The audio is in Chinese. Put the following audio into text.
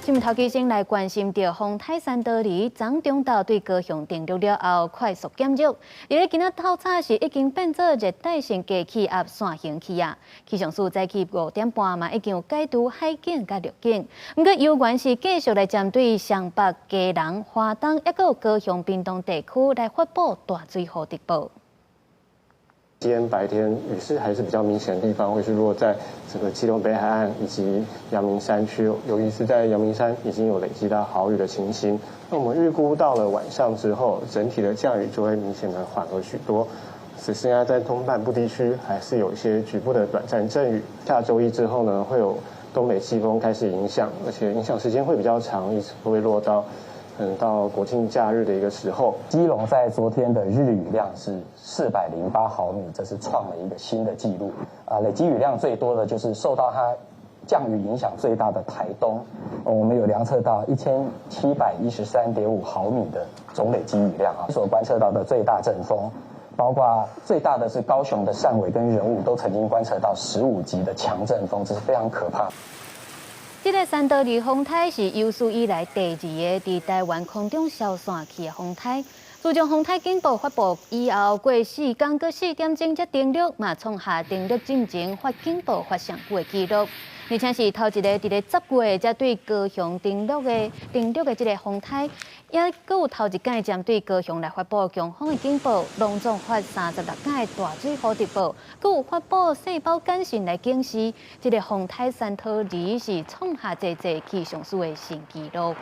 新闻头期先来关心到丰泰三道里张中道对高雄登陆了后快速减弱，而咧今仔透早是已经变做热带性低气压线型气压。气象署早起5点半嘛已经有解除海警甲陆警，不过有关是继续来针对上北、基隆、花东，抑个有高雄、屏东地区来发布大水豪特报。 今天白天雨势还是比较明显的地方，会是落在整个基隆北海岸以及阳明山区，由于是在阳明山已经有累积到豪雨的情形，那我们预估到了晚上之后，整体的降雨就会明显的缓和许多。只剩下在东半部地区还是有一些局部的短暂阵雨。下周一之后呢，会有东北季风开始影响，而且影响时间会比较长，一直会落到。 到国庆假日的一个时候，基隆在昨天的日雨量是408毫米，这是创了一个新的纪录啊！累积雨量最多的就是受到它降雨影响最大的台东，我们有量测到1713.5毫米的总累积雨量啊，所观测到的最大阵风，包括最大的是高雄的汕尾跟仁武都曾经观测到15级的强阵风，这是非常可怕。 这个三道里风台是有史以来第2个伫台湾空中消散去的风台。自从风台警报发布以后，过4天到4点钟才登陆，嘛创下登陆进前发警报发上久的纪录。而且是头一个伫咧10月才对高雄登陆的这个风台，也阁有头一届针对高雄来发布强风的警报，隆重发36届的大水豪特报，阁有发布细胞简讯来警示，这个风台3套2是创下这气象署的新纪录。